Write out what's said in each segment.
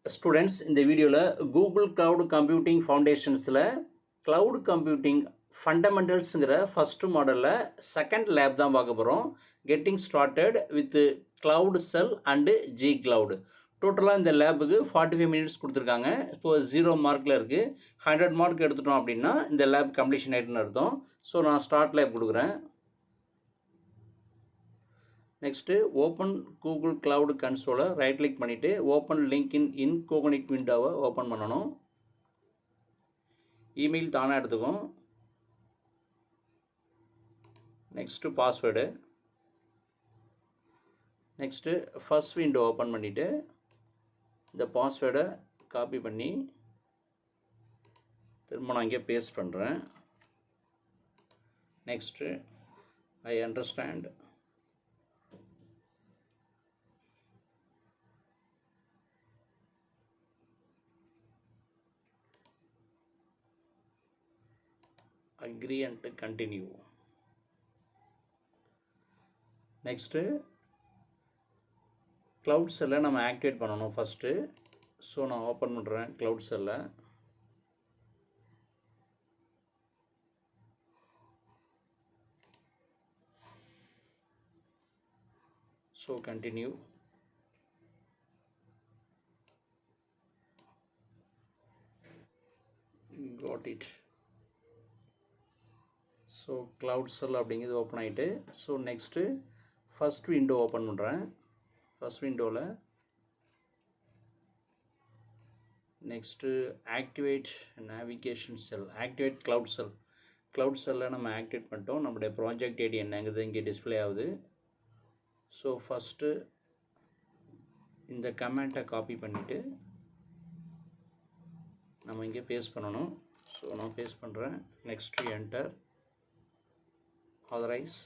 Students, in the video Google Cloud Computing Foundations Cloud Computing Fundamentals first model second lab தான் பார்க்க போறோம். Getting started with Cloud Cell and G Cloud. டோட்டலாக இந்த லேபுக்கு 45 minutes கொடுத்துருக்காங்க. இப்போ 0 மார்க்கில் இருக்குது. 100 மார்க் எடுத்துட்டோம் அப்படின்னா இந்த லேப் கம்ப்ளீஷன் ஆகிட்டுன்னு அர்த்தம். ஸோ நான் ஸ்டார்ட் லேப் கொடுக்குறேன். நெக்ஸ்ட்டு ஓப்பன் கூகுள் கிளவுட் கன்சோலை ரைட் கிளிக் பண்ணிவிட்டு ஓப்பன் லிங்க் இன் கோகனிக் விண்டோவை ஓப்பன் பண்ணணும். இமெயில் தானாக எடுத்துக்கும். Next password. Next first window open பண்ணிவிட்டு இந்த பாஸ்வேர்டை காப்பி பண்ணி திரும்ப நான் இங்கே பேஸ்ட் பண்ணுறேன். Next I understand. Agree and continue. Next cloud cell நம்ம ஆக்டிவேட் பண்ணணும் ஃபர்ஸ்ட். ஸோ நான் ஓப்பன் பண்ணுறேன் cloud cell. So continue. Got it. So cloud cell அப்படிங்கிறது ஓப்பன் ஆகிட்டு. So next first window open பண்ணுறேன். ஃபஸ்ட் விண்டோவில் next activate navigation cell, activate cloud cell. cloud cell நம்ம ஆக்டிவேட் பண்ணிட்டோம். நம்மளுடைய ப்ராஜெக்ட் ஐடி என்னங்கிறது இங்கே டிஸ்பிளே ஆகுது. ஸோ ஃபஸ்ட்டு இந்த கமெண்ட்டை காப்பி பண்ணிவிட்டு நம்ம இங்கே பேஸ்ட் பண்ணணும். ஸோ நான் பேஸ்ட் பண்ணுறேன். Next enter. authorize.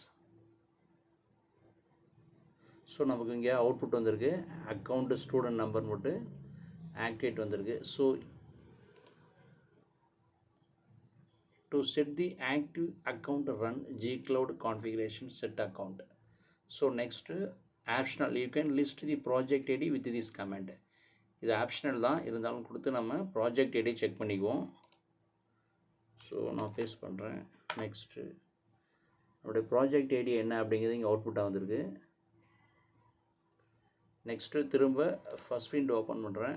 ஸோ நமக்கு இங்கே அவுட்புட் வந்திருக்கு. அக்கௌண்ட் ஸ்டூடெண்ட் நம்பர் மட்டும் ஆக்டிவேட் வந்திருக்கு. So to set the active account run G Cloud configuration set account. So next optional, you can list the project ID with this command. இது optional தான், இருந்தாலும் கொடுத்து நம்ம ப்ராஜெக்ட் ஐடி செக் பண்ணிக்குவோம். ஸோ நான் பேஸ்ட் பண்ணுறேன். நெக்ஸ்ட்டு நம்முடைய ப்ராஜெக்ட் ஐடி என்ன அப்படிங்கிறது இங்கே அவுட்புட்டாக வந்திருக்கு. நெக்ஸ்ட்டு திரும்ப ஃபஸ்ட் விண்டோ ஓப்பன் பண்ணுறேன்.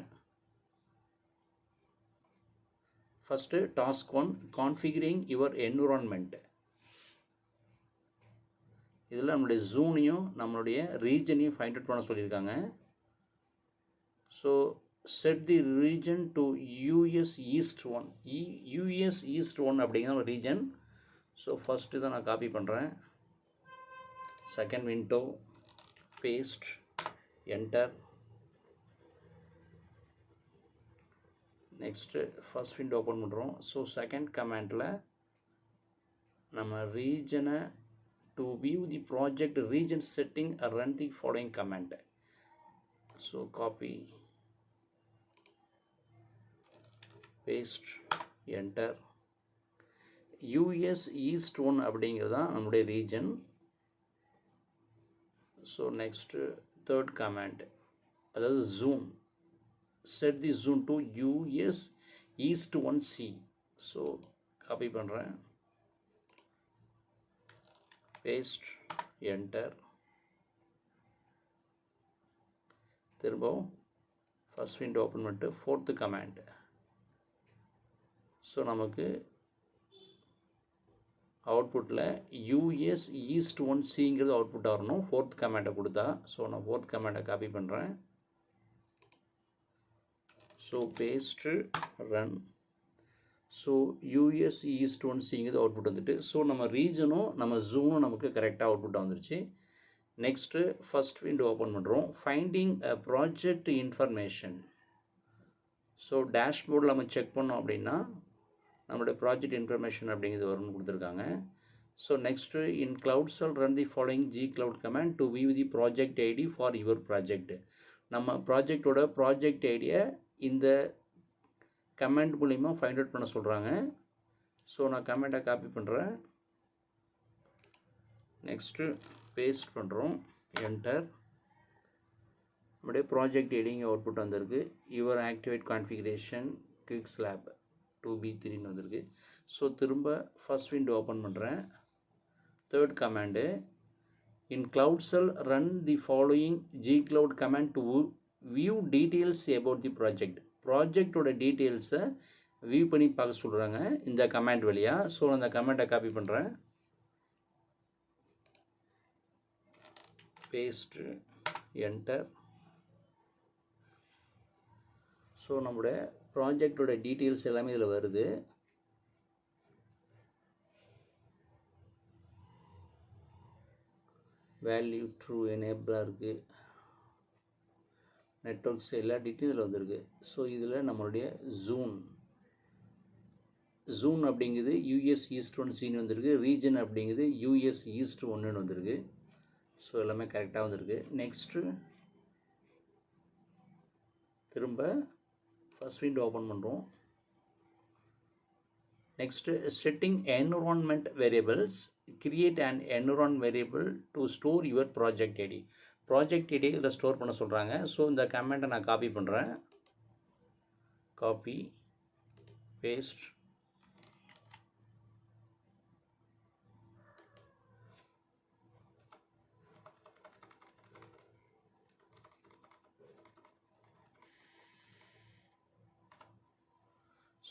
First task 1 configuring your environment. இதில் நம்மளுடைய ஜூனையும் நம்மளுடைய ரீஜனையும் ஃபைண்ட் அவுட் பண்ண சொல்லியிருக்காங்க. So set the region to US East 1. US East 1 அப்படிங்கிற ஒரு ரீஜன். ஸோ ஃபஸ்ட்டு தான் நான் காப்பி பண்ணுறேன். Second window paste, enter. Next first window open பண்ணுறோம். ஸோ செகண்ட் கமெண்டில் நம்ம ரீஜனை to view the project region setting run the following command. So copy, paste, enter. US East 1 அப்படிங்கிறது தான் நம்முடைய region. So next third command, அதாவது zone, set the zone to US East 1C. So copy பண்ணுறேன். Paste, enter. திரும்பவும் first window open பண்ணிட்டு fourth command. So நமக்கு அவுட்புட்டில் US East 1Cங்கிறது அவுட்புட்டாக வரணும் ஃபோர்த் கமெண்ட்டை கொடுத்தா. ஸோ நான் ஃபோர்த் கமெண்ட்டை காப்பி பண்ணுறேன். So paste, run. So US East 1Cங்கிறது அவுட்புட் வந்துட்டு. ஸோ நம்ம ரீஜனும் நம்ம ஜூனும் நமக்கு கரெக்டாக அவுட்புட்டாக வந்துருச்சு. நெக்ஸ்ட்டு ஃபஸ்ட் விண்டோ ஓப்பன் பண்ணுறோம். Finding a project information. So டேஷ்போர்டில் நம்ம செக் பண்ணோம் அப்படின்னா நம்மளுடைய ப்ராஜெக்ட் இன்ஃபர்மேஷன் அப்படிங்கிறது வரும்னு கொடுத்துருக்காங்க. So next in cloud shell run the following G Cloud command to view the project ID for your project. நம்ம ப்ராஜெக்டோட ப்ராஜெக்ட் ஐடியை இந்த கமெண்ட் மூலிமா ஃபைண்ட் அவுட் பண்ண சொல்கிறாங்க. ஸோ நான் கமெண்ட்டை காப்பி பண்ணுறேன். நெக்ஸ்ட்டு பேஸ்ட் பண்ணுறோம். என்டர். நம்முடைய ப்ராஜெக்ட் ஐடிங்க அவுட்புட் வந்திருக்கு. Your activate configuration quick slab 2B3ன்னு வந்திருக்கு. ஸோ திரும்ப ஃபஸ்ட் விண்டோ ஓப்பன் பண்ணுறேன். Third command, in cloud cell run the following gcloud command to view details about the project. ப்ராஜெக்டோட டீட்டெயில்ஸை வியூ பண்ணி பார்க்க சொல்கிறாங்க இந்த கமாண்ட் வழியாக. ஸோ அந்த கமாண்டை காப்பி பண்ணுறேன், பேஸ்ட்டு, என்டர். ஸோ நம்மளோட ப்ராஜெக்டோட டீட்டெயில்ஸ் எல்லாமே இதில் வருது. வேல்யூ ட்ரூ எனேபிளாக இருக்குது, நெட்வொர்க்ஸ் எல்லா டீட்டெயிலும் இதில் வந்திருக்கு. ஸோ இதில் நம்மளுடைய ஜூன் அப்படிங்கிறது யூஎஸ் ஈஸ்ட் 1Cன்னு வந்திருக்கு. ரீஜன் அப்படிங்கிறது யூஎஸ் ஈஸ்ட் 1ன்னு வந்திருக்கு. ஸோ எல்லாமே கரெக்டாக வந்திருக்கு. நெக்ஸ்ட்டு திரும்ப ஃபஸ்ட் விண்டோ ஓப்பன் பண்ணுறோம். Next setting environment variables, create and environ variable to store your project ID. Project ID இதில் ஸ்டோர் பண்ண சொல்கிறாங்க. ஸோ இந்த கமெண்ட்டை நான் காப்பி பண்ணுறேன், காப்பி, பேஸ்ட்.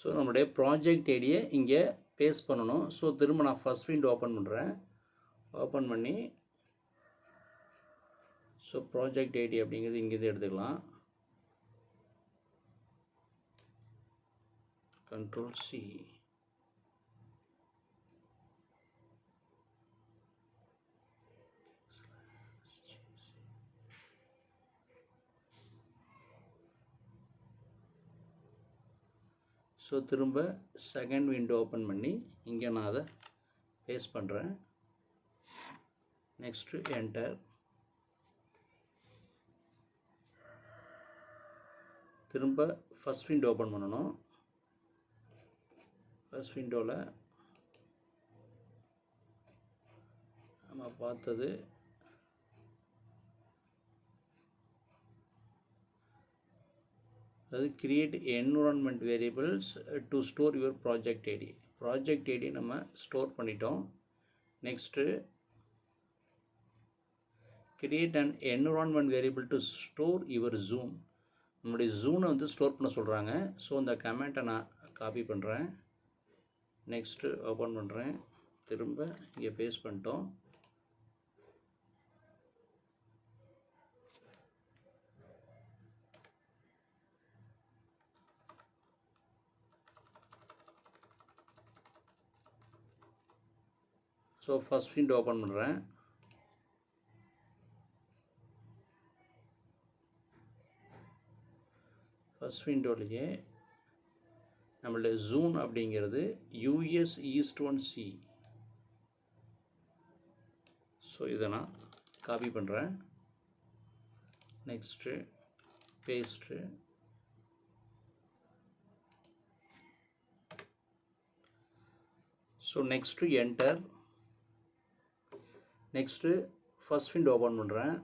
ஸோ நம்மளுடைய ப்ராஜெக்ட் ஐடியை இங்கே பேஸ்ட் பண்ணணும். ஸோ திரும்ப நான் ஃபஸ்ட் விண்டோ ஓப்பன் பண்ணுறேன். ஓப்பன் பண்ணி ஸோ ப்ராஜெக்ட் ஐடி அப்படிங்கிறது இங்கேருந்து எடுத்துக்கலாம். Ctrl+C. ஸோ திரும்ப செகண்ட் விண்டோ ஓப்பன் பண்ணி இங்கே நான் அதை பேஸ்ட் பண்ணுறேன். Next enter. திரும்ப ஃபஸ்ட் விண்டோ ஓப்பன் பண்ணணும். ஃபஸ்ட் விண்டோவில் நம்ம பார்த்தது அதாவது create environment variables to store your project ID. Project ID நம்ம ஸ்டோர் பண்ணிட்டோம். Next create and environment variable to store your zone. நம்மளுடைய ஜூனை வந்து ஸ்டோர் பண்ண சொல்கிறாங்க. ஸோ இந்த கமெண்ட்டை நான் காப்பி பண்ணுறேன். நெக்ஸ்ட்டு ஓப்பன் பண்ணுறேன். திரும்ப இங்கே பேஸ்ட் பண்ணிட்டோம். ஸோ ஃபஸ்ட் விண்டோ ஓப்பன் பண்ணுறேன். ஃபஸ்ட் விண்டோலையே நம்மளுடைய ஜூன் அப்படிங்கிறது யூஎஸ் ஈஸ்ட் 1C. ஸோ இதை நான் காப்பி பண்ணுறேன். Next paste. So next enter. Next first window open பண்ணுறேன்.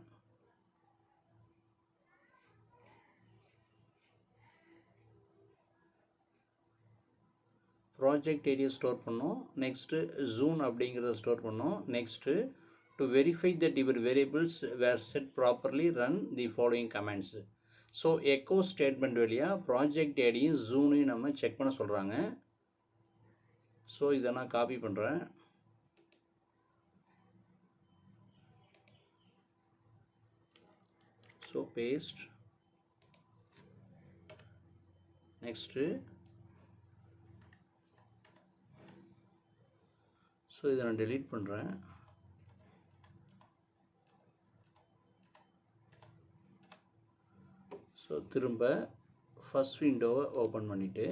ப்ராஜெக்ட் ஏரியா ஸ்டோர் பண்ணோம். நெக்ஸ்ட்டு ஜூன் அப்படிங்கிறத ஸ்டோர் பண்ணோம். Next to verify that your variables were set properly run the following commands. So echo statement வழியாக project ஐடியும் ஜூனையும் நம்ம check பண்ண சொல்கிறாங்க. ஸோ இதை நான் காப்பி பண்ணுறேன். So paste. நெக்ஸ்ட்டு ஸோ இதை நான் டெலீட் பண்ணுறேன். ஸோ திரும்ப ஃபஸ்ட் விண்டோவை ஓப்பன் பண்ணிவிட்டு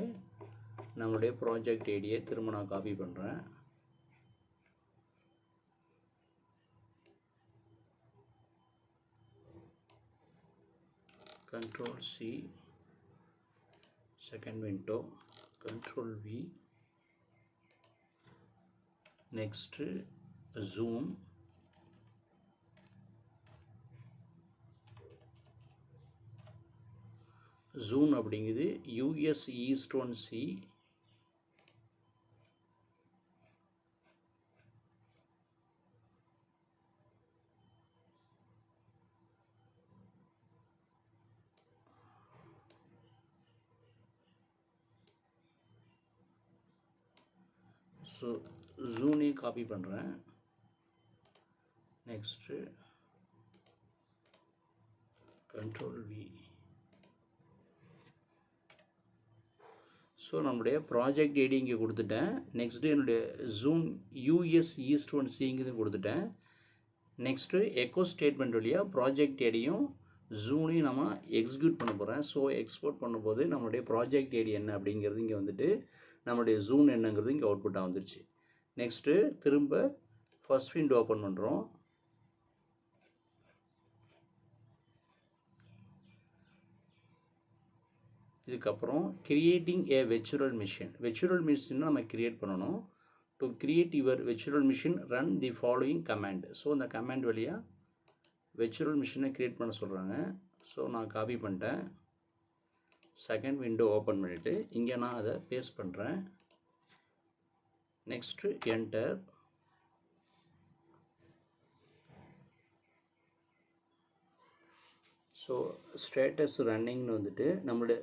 நம்மளுடைய ப்ராஜெக்ட் ஐடியை திரும்ப நான் காப்பி பண்ணுறேன். Ctrl+C, second window, Ctrl+V, next zoom, zone அப்படிங்குது US east one C. So ஜூனையும் காப்பி பண்ணுறேன். Next Ctrl V. ஸோ நம்முடைய ப்ராஜெக்ட் ஐடி இங்கே கொடுத்துட்டேன். நெக்ஸ்ட்டு என்னுடைய ஜூன் யூஎஸ் ஈஸ்ட் ஒன் சிங்கிறது கொடுத்துட்டேன். நெக்ஸ்ட்டு எக்கோ ஸ்டேட்மெண்ட் வழியாக ப்ராஜெக்ட் ஐடியும் ஜூனையும் நம்ம எக்ஸிக்யூட் பண்ண போகிறேன். ஸோ எக்ஸ்போர்ட் பண்ணும்போது நம்மளுடைய ப்ராஜெக்ட் ஐடி என்ன அப்படிங்கிறது இங்கே வந்துட்டு நம்மளுடைய ஜூன் என்னங்கிறது இங்கே அவுட்புட்டாக வந்துருச்சு. நெக்ஸ்ட்டு திரும்ப ஃபர்ஸ்ட் விண்டோ ஓப்பன் பண்ணுறோம். இதுக்கப்புறம் கிரியேட்டிங் ஏ வெர்ச்சுவல் மிஷின் நம்ம கிரியேட் பண்ணணும். To create your virtual machine run the following command. So இந்த கமாண்ட் வழியாக வெர்ச்சுவல் மிஷினை கிரியேட் பண்ண சொல்கிறாங்க. ஸோ நான் காப்பி பண்ணிட்டேன். செகண்ட் விண்டோ ஓப்பன் பண்ணிவிட்டு இங்கே நான் அதை பேஸ்ட் பண்ணுறேன். Next enter. ஸோ ஸ்டேட்டஸ் ரன்னிங்னு வந்துட்டு நம்மளுடைய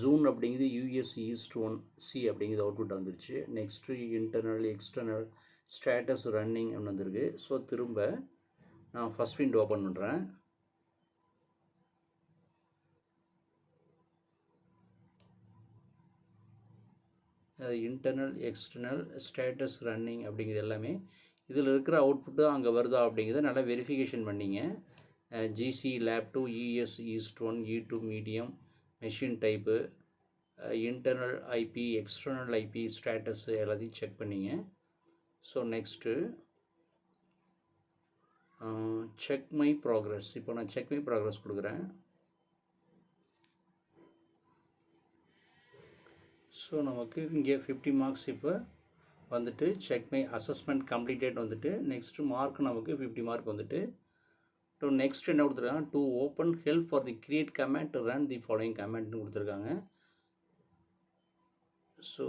ஜூன் அப்படிங்கிறது யூஎஸ் ஈஸ்ட் ஒன் சி அப்படிங்கிறது அவுட்புட் வந்துருச்சு. Next internal external status running அப்படின்னு வந்திருக்கு. ஸோ திரும்ப நான் ஃபஸ்ட் விண்டோ ஓப்பன் பண்ணுறேன். இன்டர்னல் எக்ஸ்டர்னல் ஸ்டேட்டஸ் ரன்னிங் அப்படிங்கிறது எல்லாமே இதில் இருக்கிற அவுட்புட்டு அங்கே வருதா அப்படிங்கிறத நல்லா வெரிஃபிகேஷன் பண்ணிங்க. GC lab 2 US east one E2 medium machine type internal IP external IP status எல்லாத்தையும் செக் பண்ணிங்க. So next check my progress. இப்போ நான் செக் மை ப்ராக்ரஸ் கொடுக்குறேன். ஸோ நமக்கு இங்கே 50 மார்க்ஸ் இப்போ வந்துட்டு செக் மை அசஸ்மெண்ட் கம்ப்ளீட்டட் வந்துட்டு நெக்ஸ்ட்டு மார்க் நமக்கு 50 மார்க் வந்துட்டு. ஸோ நெக்ஸ்ட் என்ன கொடுத்துருக்காங்க, to open help for the create command to run the following கமாண்ட்னு கொடுத்துருக்காங்க. So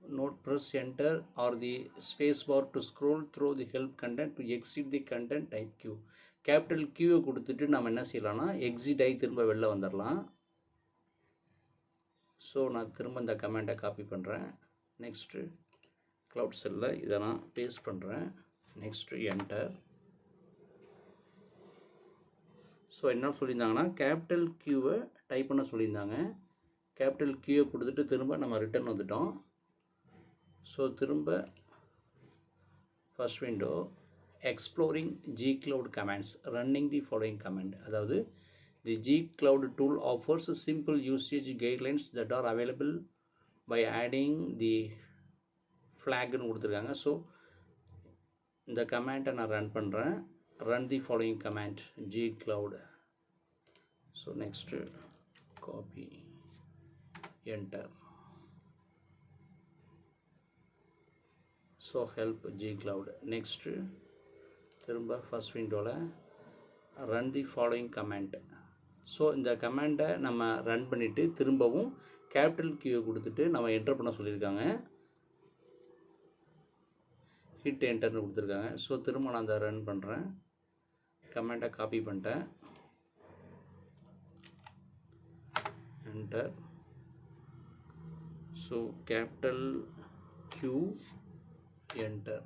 note press enter or the space bar to scroll through the help content to exit the content type Q. Capital Q கொடுத்துட்டு நம்ம என்ன செய்யலாம்னா exit ஆகி திரும்ப வெளில வந்துடலாம். So நான் திரும்ப இந்த கமெண்ட்டை காப்பி பண்ணுறேன். நெக்ஸ்ட்டு க்ளவுட் செல்லில் இதை நான் பேஸ்ட் பண்ணுறேன். Next enter. ஸோ என்ன சொல்லியிருந்தாங்கன்னா கேபிட்டல் Qவை டைப் பண்ண சொல்லியிருந்தாங்க. கேபிட்டல் Qவை கொடுத்துட்டு திரும்ப நம்ம ரிட்டர்ன் வந்துட்டோம். ஸோ திரும்ப first window exploring G-Cloud commands running தி ஃபாலோயிங் கமாண்ட். அதாவது தி G-Cloud tool offers simple usage guidelines that are available by adding the ஃப்ளாக்னு கொடுத்துருக்காங்க. ஸோ இந்த கமாண்ட்டை நான் ரன் பண்ணுறேன். Run the following command G-Cloud. So next copy enter. So help G-Cloud. Next திரும்ப first விண்டோவில் run the following command. So இந்த கமாண்டை நம்ம run பண்ணிவிட்டு திரும்பவும் கேபிட்டல் Qவை கொடுத்துட்டு நம்ம என்டர் பண்ண சொல்லியிருக்காங்க. ஹிட் என்டர்னு கொடுத்துருக்காங்க. ஸோ திரும்ப நான் அதை ரன் பண்ணுறேன். கமாண்டை காப்பி பண்ணிட்டேன். Enter. So capital Q enter.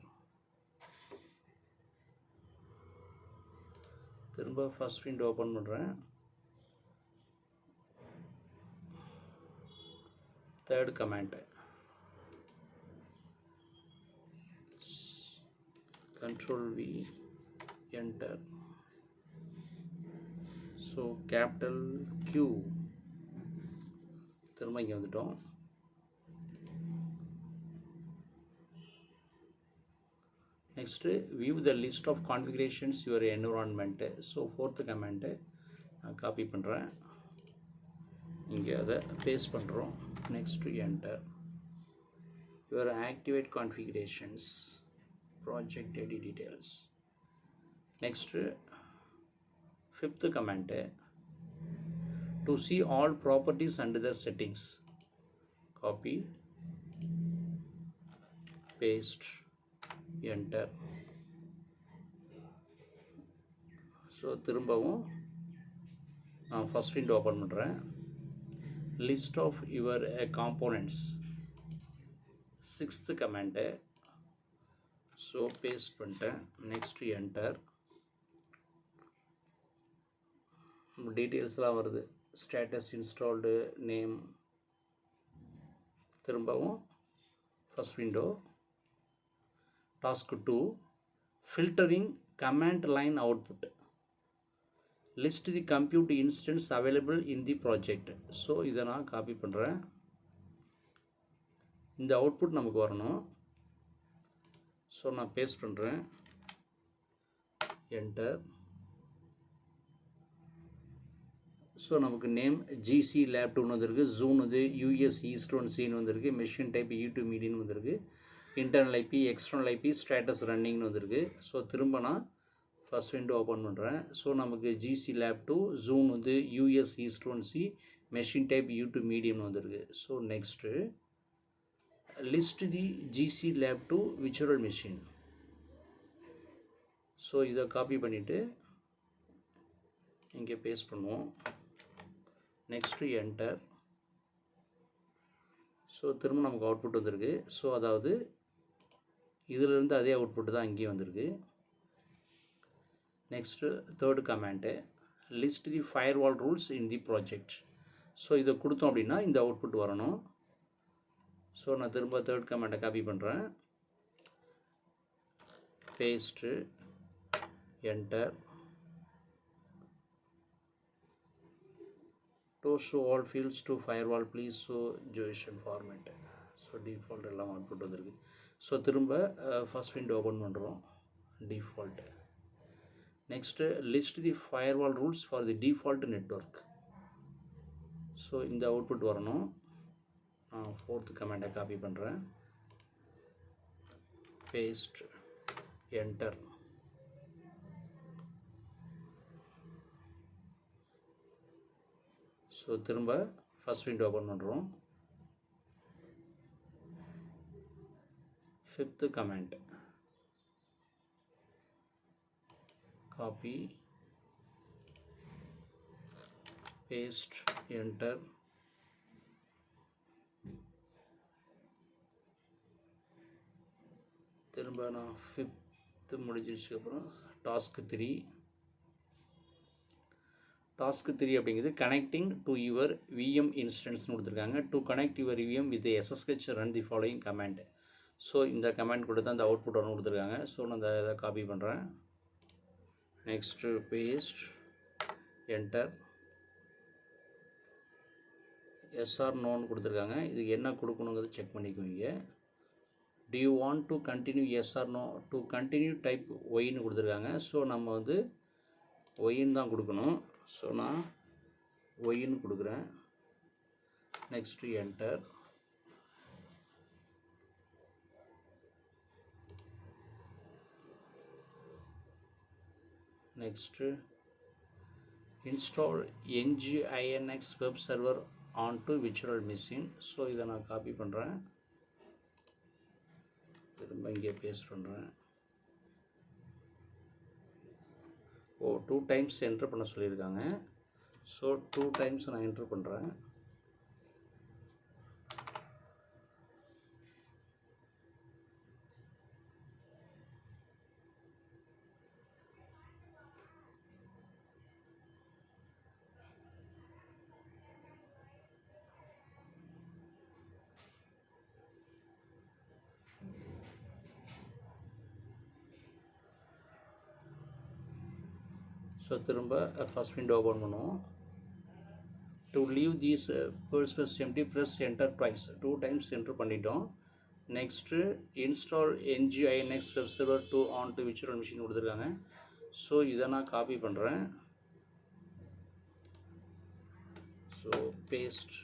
திரும்ப ஃபர்ஸ்ட் விண்டோ ஓப்பன் பண்ணுறேன். Third command Ctrl V enter. So capital Q திரும்ப இங்கே வந்துட்டோம். Next view the list of configurations your environment. So fourth command நான் காப்பி பண்ணுறேன். இங்கே அதை பேஸ்ட் பண்ணுறோம். Next enter. Your activate configurations project ID details. Next fifth command, to see all properties under the settings, copy, paste, enter. So திரும்பவும் நான் first window open பண்ணுறேன். List of your components, sixth command. So paste பண்ணிட்டேன். Next enter. டீட்டெயில்ஸ்லாம் வருது. Status installed, name. திரும்பவும் first window. Task 2, filtering command line output, list the compute instance available in the project. So இதை நான் copy பண்ணுறேன். இந்த output நமக்கு வரணும். ஸோ நான் பேஸ்ட் பண்ணுறேன். என்டர். ஸோ நமக்கு நேம் ஜிசி லேப் 2ன்னு வந்திருக்கு, ஜூன் வந்து யூஎஸ் ஈஸ்ட் 1 சின்னு வந்திருக்கு, மெஷின் டைப் U2 மீடியன்னு வந்திருக்கு, internal IP, external IP, status ரன்னிங்னு வந்திருக்கு. ஸோ திரும்ப நான் ஃபஸ்ட் விண்டோ ஓப்பன் பண்ணுறேன். ஸோ நமக்கு ஜிசி லேப் 2, ஜூன் வந்து US east 1 C, machine type U2 மீடியம்னு வந்திருக்கு. So next list the GC lab 2 virtual machine. So இதை காப்பி பண்ணிவிட்டு இங்கே பேஸ்ட் பண்ணுவோம். Next enter. ஸோ திரும்ப நமக்கு அவுட்புட் வந்திருக்கு. ஸோ அதாவது இதிலிருந்து அதே அவுட்புட் தான் இங்கேயும் வந்திருக்கு. Next third comment, list the firewall rules in the project. So இதை கொடுத்தோம் அப்படின்னா இந்த அவுட்புட் வரணும். ஸோ நான் திரும்ப தேர்ட் கமெண்ட்டை காப்பி பண்ணுறேன். Paste, enter. To show all fields to firewall please show JSON format. So default எல்லாம் அவுட்புட் வந்திருக்கு. ஸோ திரும்ப ஃபஸ்ட் விண்டோ ஓப்பன் பண்ணுறோம். Default. Next list the firewall rules for the default network. So இந்த output வரணும். நான் fourth கமெண்டை copy பண்ணுறேன். Paste, enter. So திரும்ப ஃபஸ்ட் விண்டோ ஓப்பன் பண்ணுறோம். Fifth command, copy, paste, enter. திரும்ப நான் ஃபிஃப்த்து முடிஞ்சிருச்சுக்கப்புறம் டாஸ்க் 3. டாஸ்க் 3 அப்படிங்கிறது கனெக்டிங் டு யுவர் விஎம் இன்ஸ்டன்ஸ்னு கொடுத்துருக்காங்க. To connect your VM with SSH run the following command. So இந்த கமெண்ட் கொடுத்து அந்த அவுட்புட் ஒன்று கொடுத்துருக்காங்க. ஸோ நான் இதை காப்பி பண்ணுறேன். Next paste, enter. எஸ்ஆர் நோன்னு கொடுத்துருக்காங்க. இதுக்கு என்ன கொடுக்கணுங்கிறது check பண்ணிக்குவீங்க. do you want to continue yes or no? to continue type ஒய்ன்னு கொடுத்துருக்காங்க. ஸோ நம்ம வந்து ஒய்ன்னு தான் கொடுக்கணும். ஸோ நான் ஒய்ன்னு கொடுக்குறேன். Next enter. Next install nginx web server on to virtual machine. So இதை நான் காப்பி பண்ணுறேன். திரும்ப இங்கே பேஸ்ட் பண்ணுறேன். 2 டைம்ஸ் என்ட்ரு பண்ண சொல்லியிருக்காங்க. ஸோ 2 டைம்ஸ் நான் என்ட்ரு பண்ணுறேன். ஸோ திரும்ப ஃபஸ்ட் விண்டோ ஓப்பன் பண்ணுவோம். To leave these passphrase empty press enter twice. 2 times enter பண்ணிட்டோம். Next install nginx web server to on to virtual machine கொடுத்துருக்காங்க. ஸோ இதை நான் காப்பி பண்ணுறேன். So paste,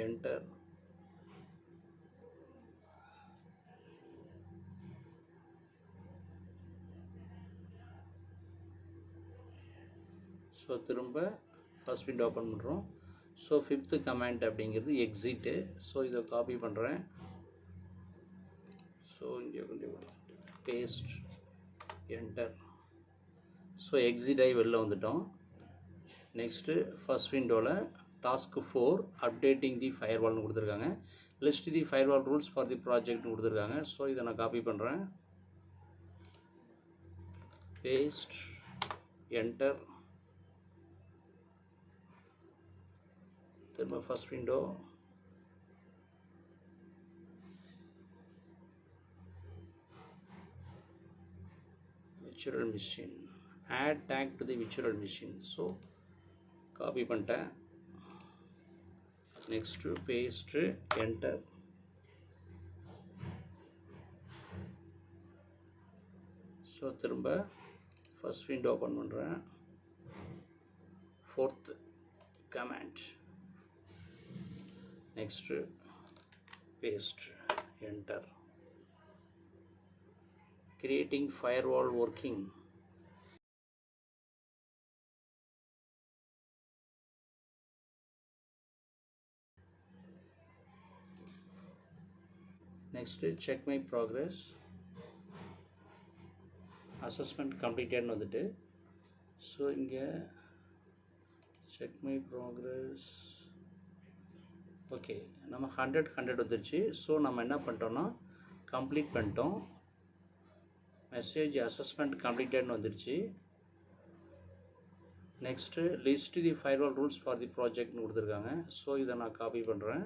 enter. ஸோ திரும்ப first window open பண்ணுறோம். So fifth command அப்படிங்கிறது exit. So இதை copy பண்ணுறேன். ஸோ இங்கே கொஞ்சம் பேஸ்ட் என்டர். ஸோ எக்ஸிட் ஆகி வெளில வந்துட்டோம். நெக்ஸ்ட்டு ஃபஸ்ட் விண்டோவில் டாஸ்க் 4 அப்டேட்டிங் தி ஃபயர்வால்னு கொடுத்துருக்காங்க. List the firewall rules for the ப்ராஜெக்ட்னு கொடுத்துருக்காங்க. ஸோ இதை நான் காப்பி பண்ணுறேன். Paste enter. திரும்ப first window virtual machine, add tag to the virtual machine. So copy பண்ணிட்டேன். Next paste enter. ஸோ திரும்ப ஃபஸ்ட் விண்டோ ஓப்பன் பண்ணுறேன். Fourth command. Next paste enter. creating firewall working. Next check my progress. Assessment completed வந்துட்டு. So இங்கே check my progress. Okay, நம்ம 100 வந்துருச்சு. So நம்ம என்ன பண்ணிட்டோம்னா கம்ப்ளீட் பண்ணிட்டோம். மெசேஜ் அசஸ்மெண்ட் கம்ப்ளீட்டட்னு வந்துருச்சு. Next list the firewall rules for the ப்ராஜெக்ட்னு கொடுத்துருக்காங்க. ஸோ இதை நான் காப்பி பண்ணுறேன்.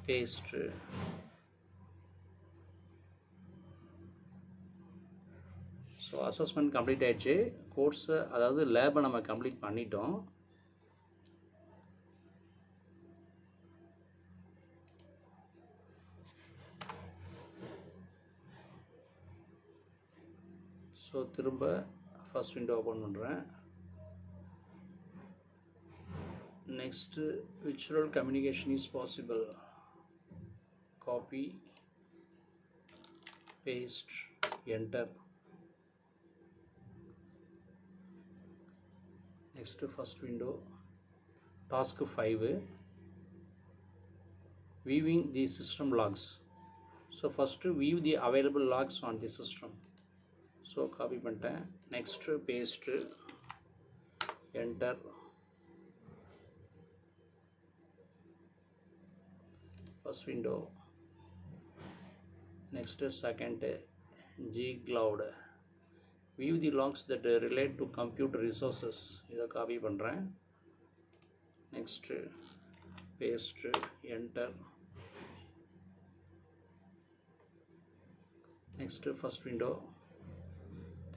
பேஸ்ட்டு. ஸோ அசஸ்மெண்ட் கம்ப்ளீட் ஆகிடுச்சு. கோர்ஸை அதாவது லேபை நம்ம கம்ப்ளீட் பண்ணிட்டோம். ஸோ திரும்ப ஃபஸ்ட் விண்டோ ஓப்பன் பண்ணுறேன். Next virtual communication is possible. Copy paste enter. Next first window task 5 viewing the system logs. So first view the available logs on the system. So copy பண்ணிட்டேன். Next paste enter. First window. Next second G-Cloud view the logs that relate to computer resources. இதை copy பண்ணுறேன். Next paste enter. Next first window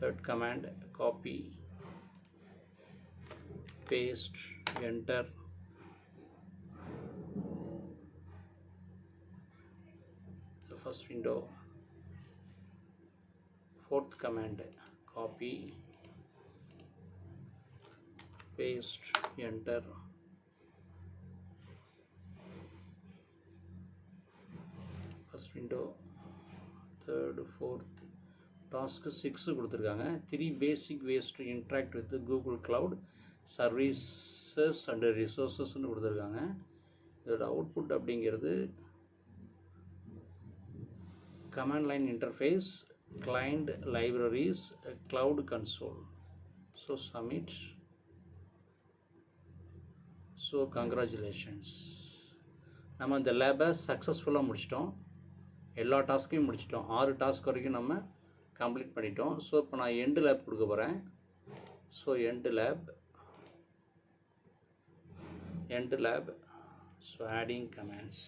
third command copy paste enter. The first window fourth command copy paste enter. First window third fourth task 6 கொடுத்துருக்காங்க. 3 basic ways to interact with Google cloud services and ரிசோர்ஸஸ்ன்னு கொடுத்துருக்காங்க. இதோட output அப்படிங்கிறது command line interface, client libraries, cloud console. So submit. So congratulations, நம்ம இந்த லேபை சக்ஸஸ்ஃபுல்லாக முடிச்சிட்டோம். எல்லா டாஸ்க்கையும் முடிச்சிட்டோம். 6 டாஸ்க் வரைக்கும் நம்ம கம்ப்ளீட் பண்ணிட்டோம். ஸோ இப்போ நான் எண்டு லேப் கொடுக்க போகிறேன். So end lab. So adding comments.